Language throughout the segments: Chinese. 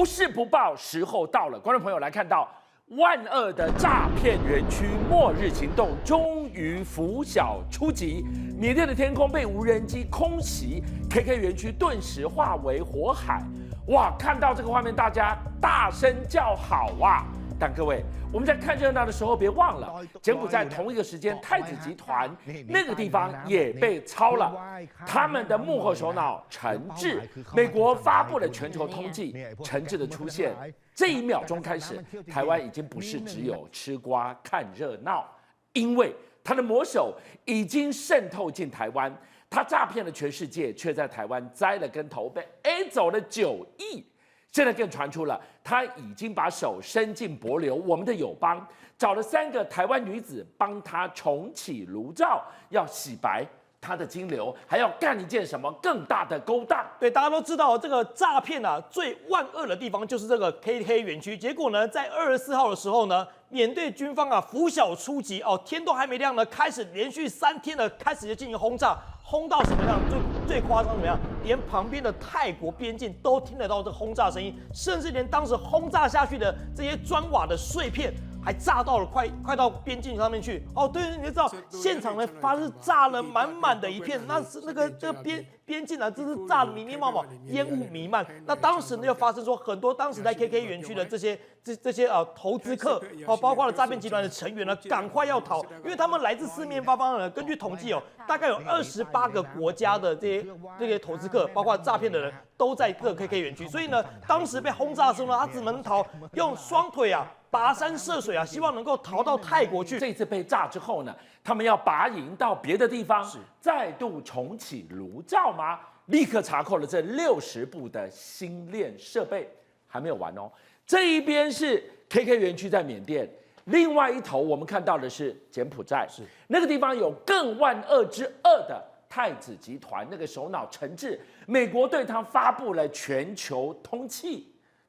不是不报，时候到了。观众朋友来看到12000的诈骗园区末日行动终于拂晓出击，缅甸的天空被无人机空袭 ，KK 园区顿时化为火海。哇，看到这个画面，大家大声叫好啊！但各位，我们在看热闹的时候，别忘了，柬埔寨同一个时间，太子集团那个地方也被抄了，他们的幕后首脑陈志，美国发布了全球通缉，陈志的出现，这一秒钟开始，台湾已经不是只有吃瓜看热闹，因为他的魔手已经渗透进台湾，他诈骗了全世界，却在台湾栽了跟头，被 A 走了9亿。现在更传出了，他已经把手伸进帛琉，我们的友邦找了3个台湾女子帮他重启炉灶，要洗白他的金流，还要干一件什么更大的勾当？对，大家都知道这个诈骗啊，最万恶的地方就是这个 KK 园区。结果呢，在24号的时候呢，缅甸军方啊拂晓出击哦，天都还没亮呢，开始连续3天的开始就进行轰炸。轰到什么样？最夸张怎么样？连旁边的泰国边境都听得到这个轰炸声音，甚至连当时轰炸下去的这些砖瓦的碎片，还炸到了快到边境上面去。哦，对，你就知道现场呢发是炸了满满的一片，那是这个边境啊，这是炸得密密麻麻，烟雾弥漫。那当时呢又发生说很多当时在 KK 园区的这些投资客哦，包括了诈骗集团的成员呢，赶快要逃，因为他们来自四面八方呢。根据统计哦，大概有28个国家的这些投资客，包括诈骗的人都在这个 KK 园区，所以呢，当时被轰炸的时候呢，他只能逃，用双腿啊跋山涉水啊，希望能够逃到泰国去。这一次被炸之后呢，他们要拔营到别的地方，再度重启炉灶吗？立刻查扣了这60部的星链设备，还没有完哦。这一边是 KK 园区在缅甸，另外一头我们看到的是柬埔寨，那个地方有更万恶之恶的太子集团，那个首脑陈志，美国对他发布了全球通缉，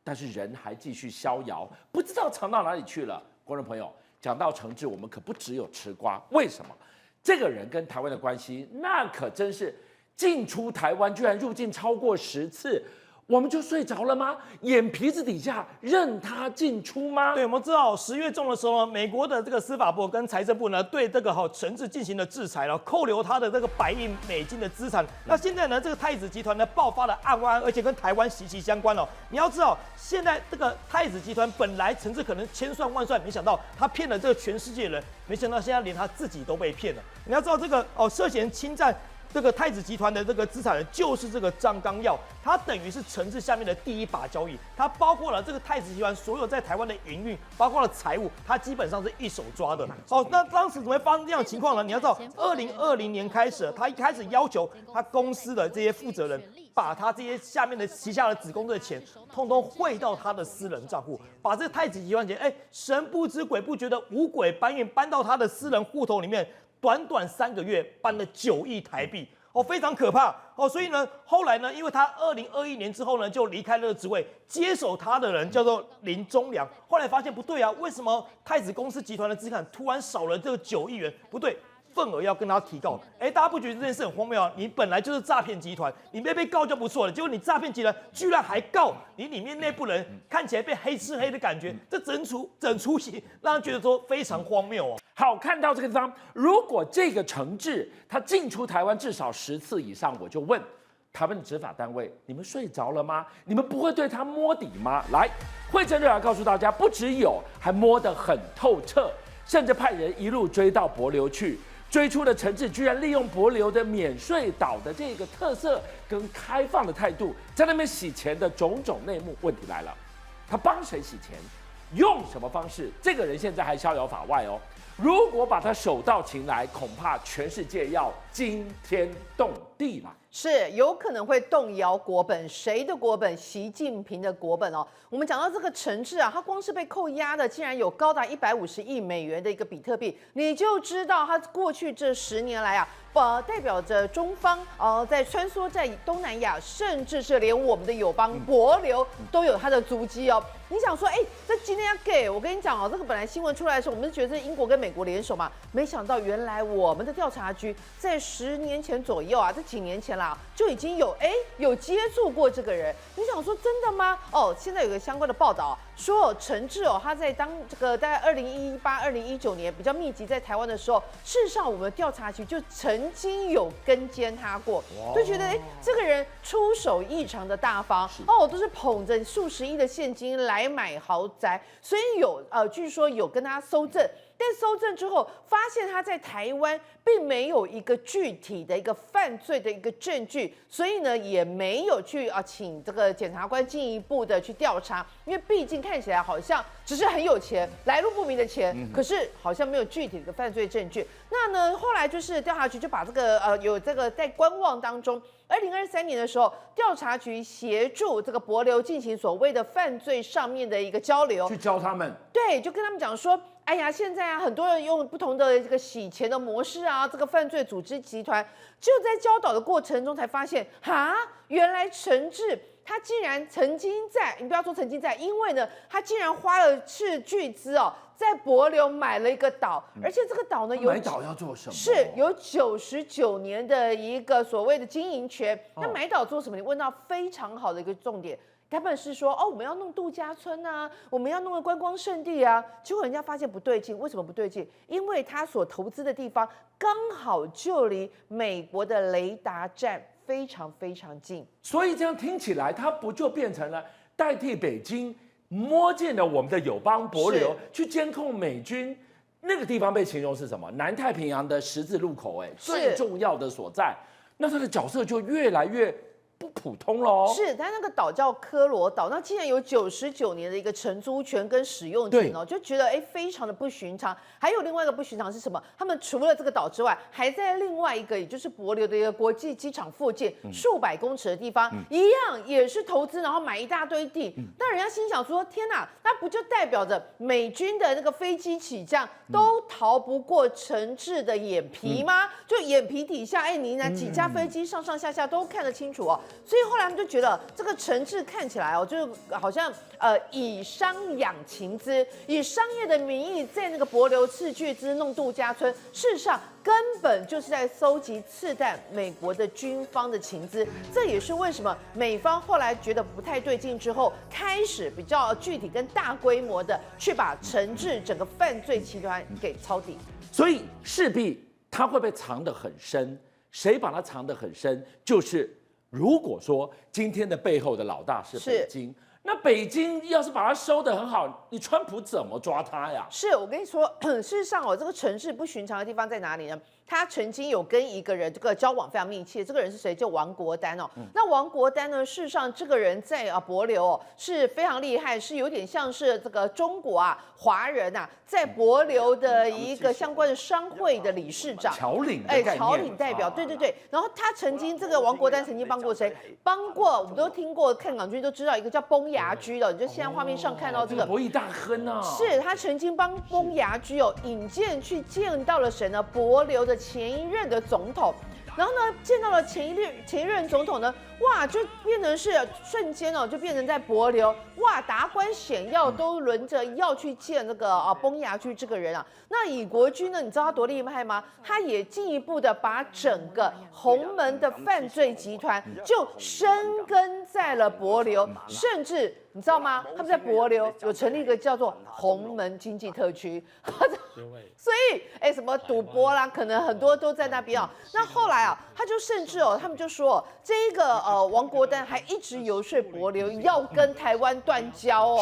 但是人还继续逍遥，不知道藏到哪里去了。观众朋友，讲到陈志，我们可不只有吃瓜，为什么？这个人跟台湾的关系，那可真是进出台湾居然入境超过10次。我们就睡着了吗？眼皮子底下任他进出吗？对，我们知道10月中的时候呢，美国的这个司法部跟财政部呢，对这个陈志进行了制裁了，扣留他的这个100亿美金的资产。那现在呢，这个太子集团呢爆发了案，而且跟台湾息息相关哦。你要知道，现在这个太子集团本来陈志可能千算万算，没想到他骗了这个全世界人，没想到现在连他自己都被骗了。你要知道这个涉嫌侵占这个太子集团的这个资产人就是这个张纲耀，他等于是陈志下面的第一把交椅，他包括了这个太子集团所有在台湾的营运，包括了财务，他基本上是一手抓的。哦，那当时怎么会发生这样的情况呢？你要知道，2020年开始，他一开始要求他公司的这些负责人，把他这些下面的旗下的子公司的钱，通通汇到他的私人账户，把这个太子集团钱，神不知鬼不觉的五鬼搬运搬到他的私人户头里面。短短3个月搬了9亿台币，哦，非常可怕哦。所以呢，后来呢，因为他2021年之后呢，就离开了职位，接手他的人叫做林宗良。后来发现不对啊，为什么太子公司集团的资产突然少了这个9亿元？不对。份额要跟他提告，大家不觉得这件事很荒谬啊？你本来就是诈骗集团，你被告就不错了，结果你诈骗集团居然还告你里面内部人，看起来被黑吃黑的感觉，这整出戏让人觉得说非常荒谬哦。好，看到这个地方，如果这个陈志他进出台湾至少10次以上，我就问台湾的执法单位，你们睡着了吗？你们不会对他摸底吗？来，惠珍热来告诉大家，不只有，还摸得很透彻，甚至派人一路追到帛琉去。追出的陈志居然利用帛琉的免税岛的这个特色跟开放的态度，在那边洗钱的种种内幕。问题来了，他帮谁洗钱？用什么方式？这个人现在还逍遥法外哦。如果把他手到擒来，恐怕全世界要惊天动地了。是有可能会动摇国本，谁的国本？习近平的国本哦。我们讲到这个陈志啊，他光是被扣押的，竟然有高达150亿美元的一个比特币，你就知道他过去这10年来啊，代表着中方在穿梭在东南亚，甚至是连我们的友邦帛琉都有他的足迹哦。你想说，这今天要给我跟你讲哦，这个本来新闻出来的时候，我们是觉得是英国跟美美国联手嘛。没想到原来我们的调查局在10年前左右啊，这几年前啦，就已经有接触过这个人。你想说真的吗？哦，现在有个相关的报道说，陈志他在当这个大概2018、2019年比较密集在台湾的时候，事实上我们的调查局就曾经有跟监他过，就觉得这个人出手异常的大方都是捧着数十亿的现金来买豪宅，所以据说有跟他搜证。但搜证之后，发现他在台湾并没有一个具体的一个犯罪的一个证据，所以呢也没有去请这个检察官进一步的去调查，因为毕竟看起来好像只是很有钱，来路不明的钱，可是好像没有具体的犯罪证据。那呢后来就是调查局就把这个有这个在观望当中。2023年的时候，调查局协助这个帛琉进行所谓的犯罪上面的一个交流，去教他们。对，就跟他们讲说，哎呀，现在很多人用不同的这个洗钱的模式这个犯罪组织集团就在教导的过程中才发现，原来陈志他竟然曾经在，你不要说曾经在，因为呢，他竟然花了巨资在帛琉买了一个岛，而且这个岛呢买岛要做什么？是有99年的一个所谓的经营权。那买岛做什么？你问到非常好的一个重点。他们是说我们要弄度假村我们要弄个观光胜地结果人家发现不对劲，为什么不对劲？因为他所投资的地方刚好就离美国的雷达站非常非常近，所以这样听起来，它不就变成了代替北京摸进了我们的友邦帛琉去监控美军？那个地方被形容是什么？南太平洋的十字路口，最重要的所在。那他的角色就越来越不普通喽。是，但那个岛叫科罗岛，那既然有99年的一个承租权跟使用权就觉得非常的不寻常。还有另外一个不寻常是什么？他们除了这个岛之外，还在另外一个也就是帛琉的一个国际机场附近数百公尺的地方，一样也是投资，然后买一大堆地。那人家心想说：天哪，那不就代表着美军的那个飞机起降都逃不过陈志的眼皮吗？就眼皮底下，你那几架飞机上上下下都看得清楚所以后来他们就觉得这个陈志看起来就是好像以商养情资，以商业的名义在那个帛琉斥巨资弄度假村，事实上根本就是在搜集刺探美国的军方的情资。这也是为什么美方后来觉得不太对劲之后，开始比较具体跟大规模的去把陈志整个犯罪集团给抄底。所以势必他会被藏得很深，谁把它藏得很深？就是如果说今天的背后的老大是北京，那北京要是把它收得很好，你川普怎么抓他呀？是我跟你说，事实上这个城市不寻常的地方在哪里呢？他曾经有跟一个人这个交往非常密切，这个人是谁？叫王国丹那王国丹呢，事实上这个人在帛琉是非常厉害，是有点像是这个中国华人在帛琉的一个相关的商会的理事长，侨领的概念侨领代表，对。然后他曾经这个王国丹曾经帮过谁？帮过我们都听过，看港剧都知道一个叫崩牙驹的，你就现在画面上看到这个博弈大亨是他曾经帮崩牙驹引荐去见到了谁呢？帛琉的前一任的总统，然后呢，见到了前一任总统呢，哇，就变成是瞬间就变成在帛琉，哇，达官显要都轮着要去见那个崩牙驹这个人那以国军呢，你知道他多厉害吗？他也进一步的把整个洪门的犯罪集团就生根在了帛琉，甚至你知道吗？他们在帛琉有成立一个叫做洪门经济特区，所以什么赌博啦，可能很多都在那边那后来他就甚至他们就说这一个王国丹还一直游说帛琉要跟台湾断交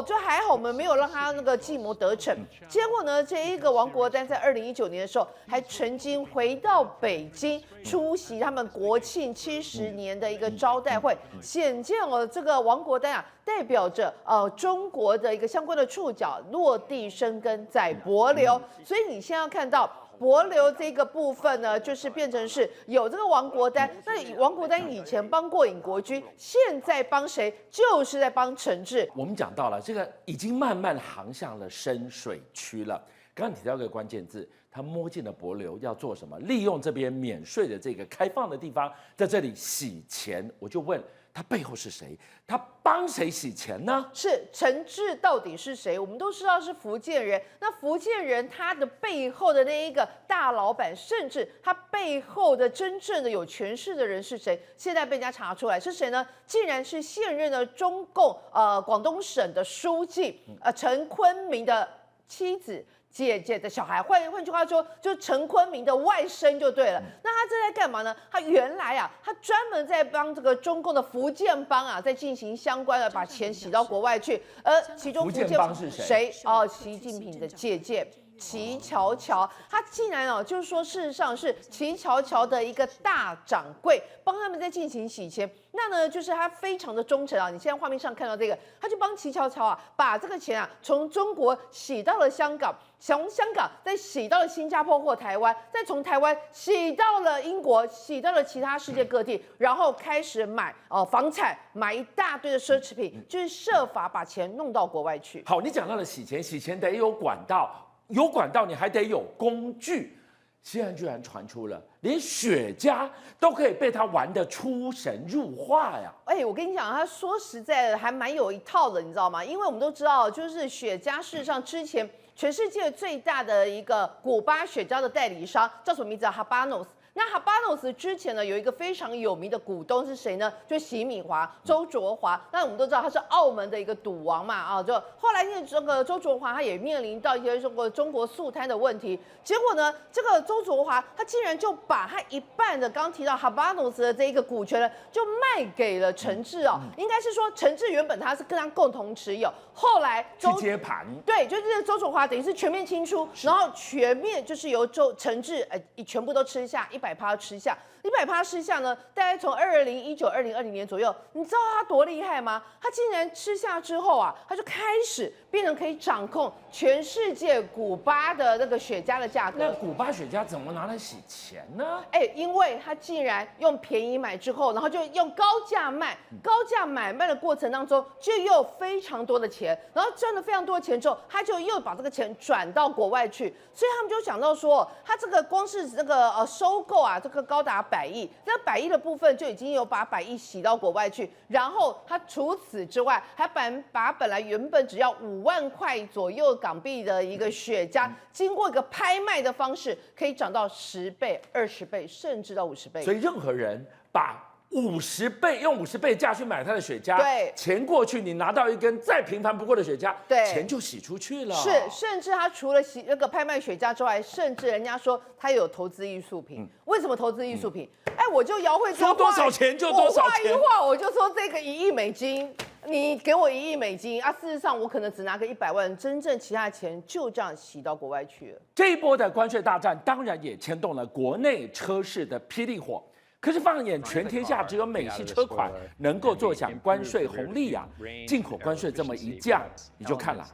就还好我们没有让他那个计谋得逞。结果呢，这一个王国丹在2019年的时候还曾经回到北京出席他们国庆70年的一个招待会，显见这个王国丹代表着中国的一个相关的触角落地生根在帛琉，所以你现在要看到帛琉这个部分呢，就是变成是有这个王国丹。那王国丹以前帮过尹国军，现在帮谁？就是在帮陈志。我们讲到了这个已经慢慢航向了深水区了。刚刚提到一个关键字，他摸进了帛琉要做什么？利用这边免税的这个开放的地方，在这里洗钱。我就问，他背后是谁？他帮谁洗钱呢？是陈志到底是谁？我们都知道是福建人。那福建人他的背后的那一个大老板，甚至他背后的真正的有权势的人是谁？现在被人家查出来是谁呢？竟然是现任的中共广东省的书记陈坤明的妻子。姐姐的小孩，换句话说，就是陈坤明的外甥就对了。那他这在干嘛呢？他原来啊，他专门在帮这个中共的福建帮啊，在进行相关的把钱洗到国外去。而其中福建帮是谁？习近平的姐姐。齐乔乔，他竟然就是说，事实上是齐乔乔的一个大掌柜，帮他们在进行洗钱。那呢，就是他非常的忠诚啊。你现在画面上看到这个，他就帮齐乔乔啊，把这个钱啊从中国洗到了香港，从香港再洗到了新加坡或台湾，再从台湾洗到了英国，洗到了其他世界各地，然后开始买房产，买一大堆的奢侈品，就是设法把钱弄到国外去。好，你讲到了洗钱，洗钱得有管道。有管道，你还得有工具。现在居然传出了，连雪茄都可以被他玩得出神入化呀！我跟你讲，他说实在的，还蛮有一套的，你知道吗？因为我们都知道，就是雪茄，事实上之前全世界最大的一个古巴雪茄的代理商叫什么名字啊 ？Habanos。那 Habanos 之前呢有一个非常有名的股东是谁呢？就是习敏华、周卓华。那我们都知道他是澳门的一个赌王嘛，就后来因为这个周卓华他也面临到一些中国肃贪的问题，结果呢，这个周卓华他竟然就把他一半的刚提到 Habanos 的这一个股权呢，就卖给了陈志应该是说陈志原本他是跟他共同持有，后来去接盘，对，就是周卓华等于是全面清出，然后全面就是由陈志全部都吃下100%吃下，100%吃下呢，大概从2019、2020年左右，你知道他多厉害吗？他竟然吃下之后啊，他就开始变成可以掌控全世界古巴的那个雪茄的价格。那古巴雪茄怎么拿来洗钱呢？因为他竟然用便宜买之后，然后就用高价卖，高价买卖的过程当中，就又有非常多的钱，然后赚了非常多的钱之后，他就又把这个钱转到国外去，所以他们就想到说，他这个光是这个收购啊，这个高达100亿，这100亿的部分就已经有把100亿洗到国外去，然后他除此之外，还把本来原本只要5万块左右港币的一个雪茄，经过一个拍卖的方式，可以涨到10倍、20倍，甚至到50倍。所以任何人把50倍用50倍价去买他的雪茄，对，钱过去，你拿到一根再平凡不过的雪茄，对，钱就洗出去了。是，甚至他除了那个拍卖雪茄之外，甚至人家说他有投资艺术品。为什么投资艺术品？我就姚慧说多少钱就多少钱，我画一画我就说这个1亿美金。你给我1亿美金啊！事实上，我可能只拿个100万，真正其他钱就这样洗到国外去了。这一波的关税大战，当然也牵动了国内车市的霹雳火。可是放眼全天下，只有美系车款能够坐享关税红利啊！进口关税这么一降，你就看了，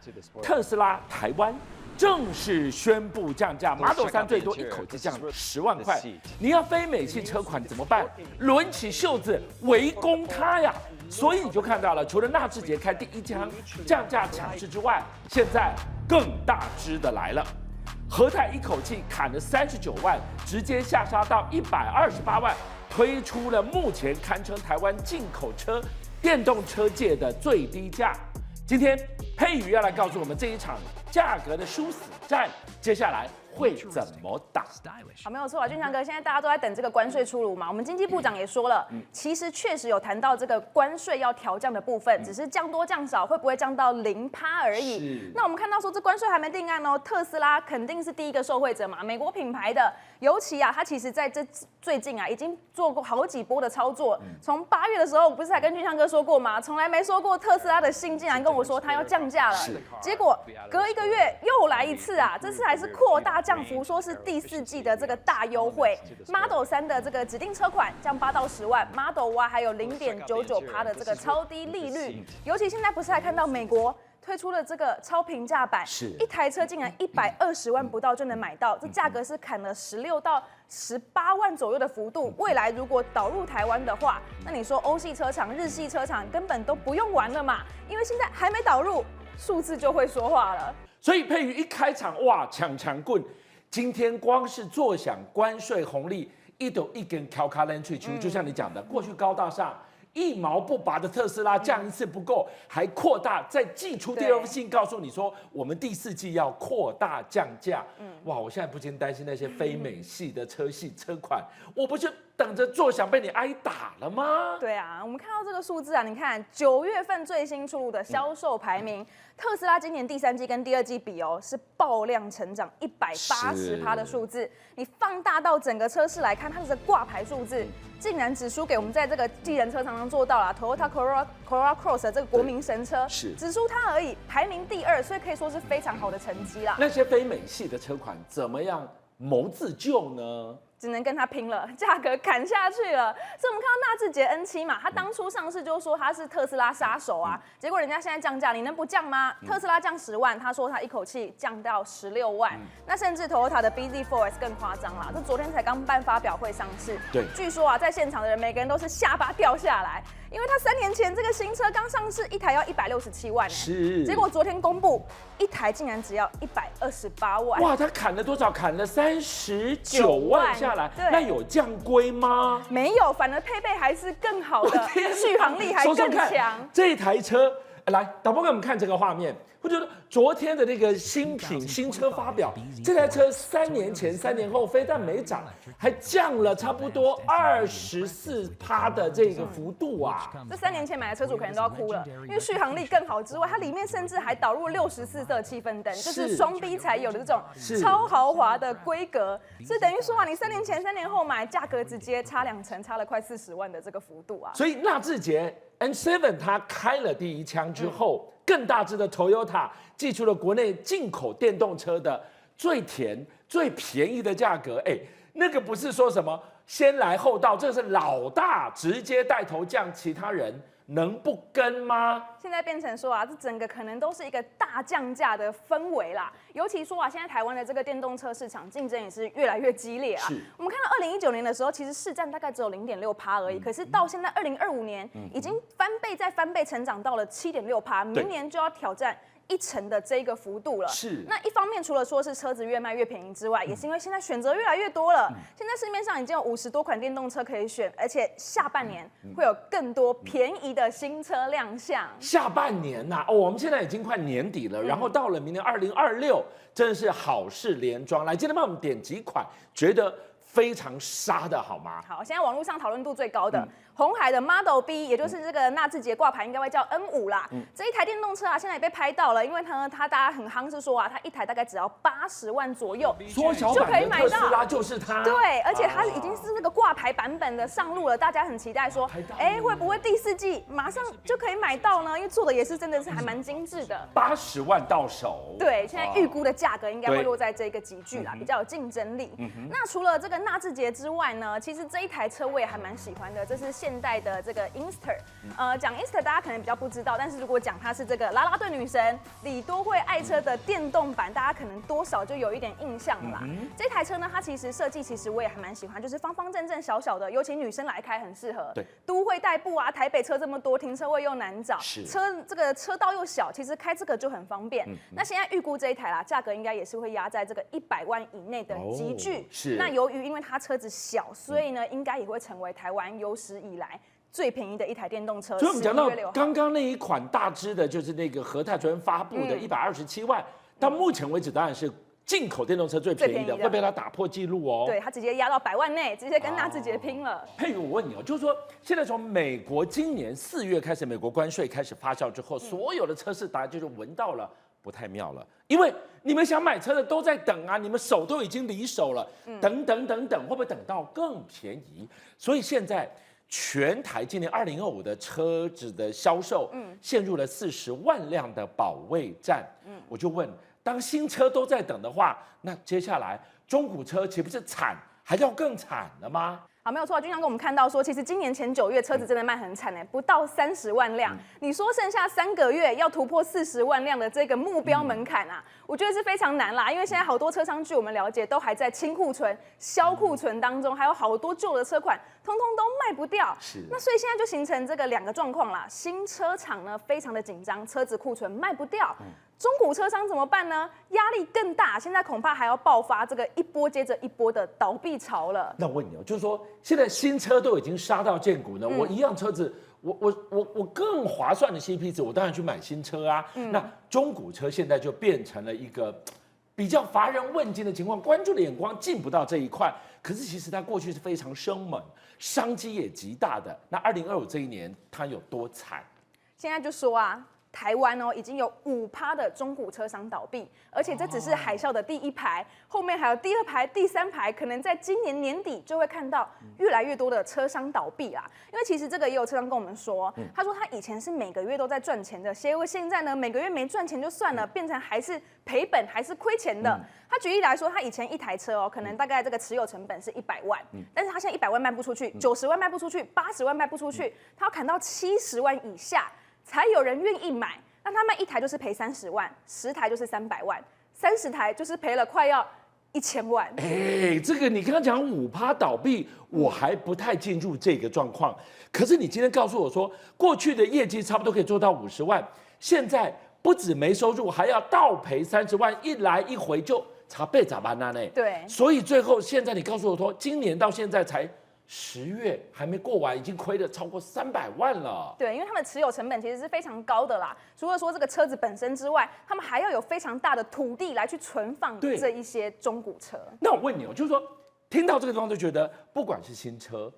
特斯拉台湾正式宣布降价 ，Model 3最多一口气降10万块。你要非美系车款怎么办？抡起袖子围攻它呀！所以你就看到了，除了纳智捷开第一枪降价强势之外，现在更大只的来了。和泰一口气砍了39万，直接下杀到128万，推出了目前堪称台湾进口车电动车界的最低价。今天佩瑜要来告诉我们这一场价格的殊死战，接下来会怎么打？好，没有错啊，俊强哥，现在大家都在等这个关税出炉嘛。我们经济部长也说了，其实确实有谈到这个关税要调降的部分，只是降多降少，会不会降到0%而已。那我们看到说这关税还没定案哦，特斯拉肯定是第一个受惠者嘛，美国品牌的，尤其啊，它其实在最近啊，已经做过好几波的操作。从8月的时候，我不是还跟俊强哥说过吗？从来没说过特斯拉的信竟然跟我说它要降价了，结果隔1个月又来一次啊，这次还是扩大降幅，说是第4季的这个大优惠 ，Model 3的这个指定车款降8到10万 ，Model Y 还有0.99%的这个超低利率。尤其现在不是还看到美国推出了这个超平价版，一台车竟然120万不到就能买到，这价格是砍了16到18万左右的幅度。未来如果导入台湾的话，那你说欧系车厂、日系车厂根本都不用玩了嘛，因为现在还没导入，数字就会说话了。所以佩瑜一开场，哇，抢棍！今天光是坐享关税红利，一根敲卡连去球，就像你讲的，过去高大上一毛不拔的特斯拉降一次不够，还扩大，再寄出第二封信告诉你说，我们第4季要扩大降价。哇，我现在不禁担心那些非美系的车系车款，我不是等着坐享被你挨打了吗？对啊，我们看到这个数字啊，你看9月份最新出炉的销售排名，特斯拉今年第3季跟第2季比哦，是爆量成长180%的数字。你放大到整个车市来看，它的挂牌数字竟然只输给我们在这个计程车常常做到啦 Toyota Corolla Cross 的这个国民神车，只输它而已，排名第2，所以可以说是非常好的成绩啦。那些非美系的车款怎么样谋自救呢？只能跟他拼了，价格砍下去了。所以我们看到纳智捷 N7嘛，它当初上市就说它是特斯拉杀手啊，结果人家现在降价，你能不降吗？特斯拉降10万，他说他一口气降到16万。那甚至 Toyota 的 BZ4X 更夸张啦，这昨天才刚办发表会上市，对，据说啊，在现场的人每个人都是下巴掉下来，因为他3年前这个新车刚上市，一台要167万，是，结果昨天公布一台竟然只要128万。哇，他砍了多少？砍了39万下来，那有降规吗？没有，反而配备还是更好的，续航力还更强。这台车，来，导播给我们看这个画面。我觉得昨天的那个新品新车发表，这台车3年前、3年后非但没涨，还降了差不多24%的这个幅度啊！这3年前买的车主可能都要哭了，因为续航力更好之外，它里面甚至还导入64色气氛灯，就是双 B 才有的这种超豪华的规格。所以等于说啊，你3年前、3年后买，价格直接差2成，差了快40万的这个幅度啊！所以纳智捷 N7 它开了第一枪之后。更大只的 Toyota 寄出了国内进口电动车的最甜、最便宜的价格，那个不是说什么先来后到，这是老大直接带头降，其他人能不跟吗？现在变成说啊，这整个可能都是一个大降价的氛围啦。尤其说啊，现在台湾的这个电动车市场竞争也是越来越激烈啊。我们看到2019年的时候，其实市占大概只有0.6%而已，可是到现在2025年，已经翻倍再翻倍，成长到了7.6%，明年就要挑战1成的这个幅度了。是。那一方面，除了说是车子越卖越便宜之外，也是因为现在选择越来越多了。现在市面上已经有50多款电动车可以选，而且下半年会有更多便宜的新车亮相。下半年呐，我们现在已经快年底了，然后到了明年2026，真的是好事连庄。来，今天帮我们点几款觉得非常杀的好吗？好，现在网络上讨论度最高的。鸿海的 Model B， 也就是这个纳智捷挂牌应该会叫 N5啦。这一台电动车啊，现在也被拍到了，因为它大家很夯是说啊，它一台大概只要80万左右，缩小版的特斯拉就是它。对，而且它已经是那个挂牌版本的上路了，大家很期待说，会不会第4季马上就可以买到呢？因为做的也是真的是还蛮精致的，80万到手。对，现在预估的价格应该会落在这个级距啦，比较有竞争力。那除了这个纳智捷之外呢，其实这一台车我也还蛮喜欢的，这是现代的这个 Inster，讲 Inster 大家可能比较不知道，但是如果讲它是这个啦啦队女神李多惠爱车的电动版，大家可能多少就有一点印象了啦。这台车呢，它其实设计其实我也还蛮喜欢，就是方方正正小小的，尤其女生来开很适合。对，都会代步啊，台北车这么多，停车位又难找，这个车道又小，其实开这个就很方便。那现在预估这一台啦，价格应该也是会压在这个100万以内的级距。是。那由于因为它车子小，所以呢，应该也会成为台湾有史以来最便宜的一台电动车。所以我们讲到刚刚那一款大只的，就是那个和泰昨天发布的127万，到目前为止当然是进口电动车最便宜的，会被它打破纪录哦。对，它直接压到100万内，直接跟纳智捷拼了。佩瑜，我问你哦，就是说现在从美国今年4月开始，美国关税开始发酵之后，所有的车市大家就是闻到了不太妙了，因为你们想买车的都在等啊，你们手都已经离手了，等，会不会等到更便宜？所以现在全台今年2025的车子的销售，陷入了40万辆的保卫战。我就问，当新车都在等的话，那接下来中古车岂不是惨还要更惨了吗？好，没有错，军长跟我们看到说，其实今年前9月车子真的卖很惨不到30万辆。你说剩下3个月要突破40万辆的这个目标门槛啊，我觉得是非常难啦。因为现在好多车商据我们了解，都还在清库存、销库存当中，还有好多旧的车款，通通都卖不掉。那所以现在就形成这个2个状况啦。新车厂呢非常的紧张，车子库存卖不掉。中古车商怎么办呢？压力更大，现在恐怕还要爆发这个一波接着一波的倒闭潮了。那我问你哦，就是说现在新车都已经杀到见骨呢，我一样车子我更划算的 CP 值，我当然去买新车啊。那中古车现在就变成了一个比较乏人问津的情况，关注的眼光进不到这一块。可是其实它过去是非常生猛，商机也极大的。那2025这一年它有多惨？现在就说啊。台湾已经有5%的中古车商倒闭，而且这只是海啸的第1排，后面还有第2排、第3排，可能在今年年底就会看到越来越多的车商倒闭啦。因为其实这个也有车商跟我们说，他说他以前是每个月都在赚钱的，结果现在呢每个月没赚钱就算了，变成还是赔本，还是亏钱的。他举例来说，他以前一台车可能大概这个持有成本是100万，但是他现在100万卖不出去，90万卖不出去，80万卖不出去，他要砍到70万以下。才有人愿意买，那他卖1台就是赔30万，10台就是300万，30台就是赔了快要1000万。这个你刚刚讲5%倒闭，我还不太进入这个状况。可是你今天告诉我说，过去的业绩差不多可以做到50万，现在不止没收入，还要倒赔30万，一来一回就差倍咋办呢？对，所以最后现在你告诉我说，今年到现在才10月还没过完，已经亏了超过300万了。对，因为他们持有成本其实是非常高的啦。除了说这个车子本身之外，他们还要有非常大的土地来去存放这一些中古车。那我问你就是说，听到这个地方就觉得，不管是新车，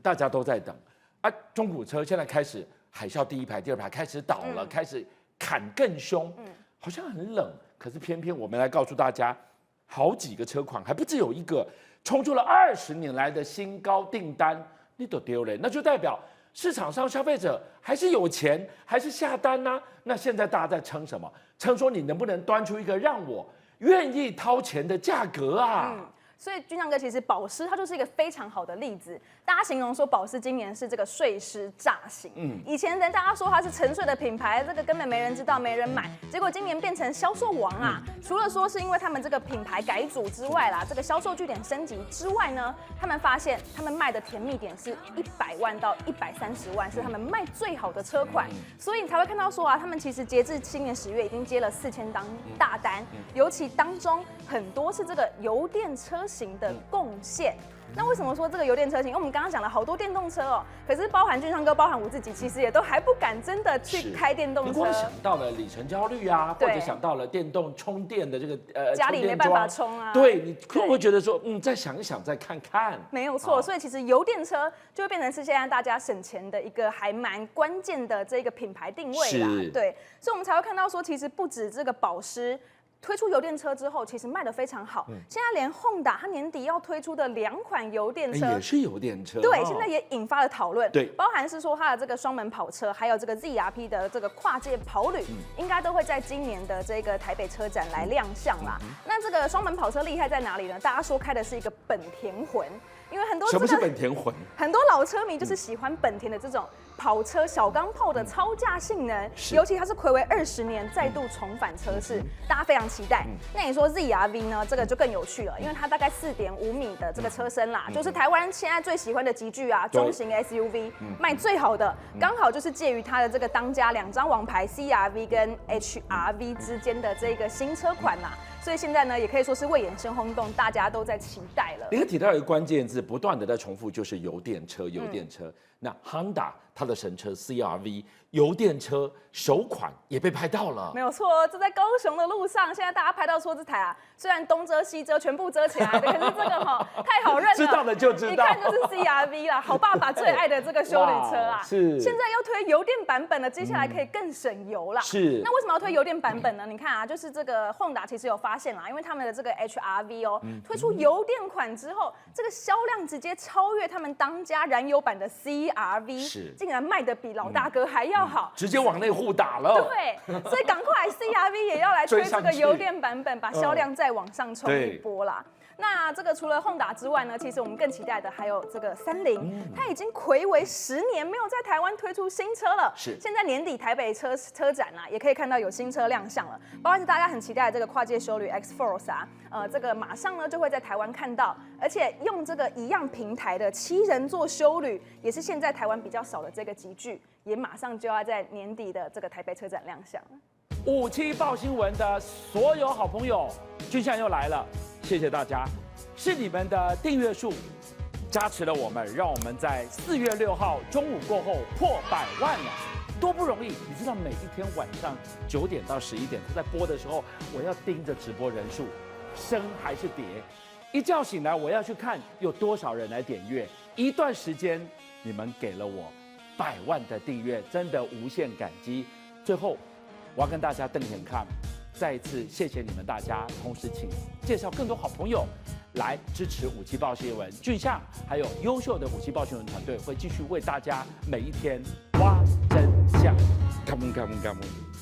大家都在等啊，中古车现在开始海啸第1排、第2排开始倒了，开始砍更凶，好像很冷。可是偏偏我们来告诉大家，好几个车款，还不只有一个。冲出了20年来的新高订单，你都丢了，那就代表市场上消费者还是有钱，还是下单呢？那现在大家在撑什么？撑说你能不能端出一个让我愿意掏钱的价格啊？所以军将哥其实保时它就是一个非常好的例子。大家形容说保时今年是这个睡狮乍醒，以前大家说它是沉睡的品牌，这个根本没人知道，没人买，结果今年变成销售王啊！除了说是因为他们这个品牌改组之外啦，这个销售据点升级之外呢，他们发现他们卖的甜蜜点是100万到130万，是他们卖最好的车款，所以你才会看到说啊，他们其实截至今年10月已经接了4000单大单，尤其当中很多是这个油电车型的贡献。那为什么说这个油电车型？因为我们刚刚讲了好多电动车可是包含俊昌哥、包含我自己，其实也都还不敢真的去开电动车。你光想到了里程焦虑啊，或者想到了电动充电的这个家里没办法充啊，对，你会不会觉得说，再想一想，再看看？没有错，所以其实油电车就会变成是现在大家省钱的一个还蛮关键的这个品牌定位啦。对，所以我们才会看到说，其实不止这个保时。推出油电车之后，其实卖得非常好。现在连 Honda 它年底要推出的2款油电车也是油电车，对，现在也引发了讨论。对，包含是说它的这个双门跑车，还有这个 ZR-P 的这个跨界跑旅，应该都会在今年的这个台北车展来亮相啦。那这个双门跑车厉害在哪里呢？大家说开的是一个本田魂，因为很多什么是本田魂？很多老车迷就是喜欢本田的这种跑车小钢炮的超驾性能，尤其它是睽违20年再度重返车市，大家非常期待。那你说 ZR-V 呢？这个就更有趣了，因为它大概4.5米的这个车身啦，就是台湾现在最喜欢的级距啊，中型 SUV 卖最好的，刚好就是介于它的这个当家2张王牌 CR-V 跟 HR-V 之间的这个新车款啦。所以现在呢，也可以说是未演先轰动，大家都在期待了。你提到一个关键字，不断的在重复，就是油电车，油电车。那 Honda 它的神车 CR-V 油电车首款也被拍到了，没有错，这在高雄的路上，现在大家拍到说这台啊，虽然东遮西遮，全部遮起来的，可是这个太好认了，知道的就知道，一看就是 CR-V 啦，好爸爸最爱的这个休旅车啊，是。现在要推油电版本了，接下来可以更省油啦。是。那为什么要推油电版本呢？你看啊，就是这个 Honda 其实有发现啦，因为他们的这个 HR-V 推出油电款之后，这个销量直接超越他们当家燃油版的 CR-V， 竟然卖得比老大哥还要好，直接往内互打了。对，所以赶快 CR-V 也要来推这个油电版本，把销量再往上冲一波啦。那这个除了 Honda 之外呢，其实我们更期待的还有这个三菱，它已经睽违10年没有在台湾推出新车了。是，现在年底台北车展啊，也可以看到有新车亮相了，包括是大家很期待的这个跨界休旅 X-Force 啊，这个马上呢就会在台湾看到，而且用这个一样平台的7人座休旅，也是现在台湾比较少的这个级距，也马上就要在年底的这个台北车展亮相了。57报新闻的所有好朋友，俊相又来了，谢谢大家，是你们的订阅数加持了我们，让我们在4月6号中午过后破100万了，多不容易！你知道每一天晚上9点到11点，他在播的时候，我要盯着直播人数，升还是跌。一觉醒来，我要去看有多少人来点阅。一段时间，你们给了我100万的订阅，真的无限感激。最后，我要跟大家瞪眼看，再一次谢谢你们大家，同时请介绍更多好朋友来支持57报新闻。俊相还有优秀的57报新闻团队会继续为大家每一天挖真相。Come on, come on, come on.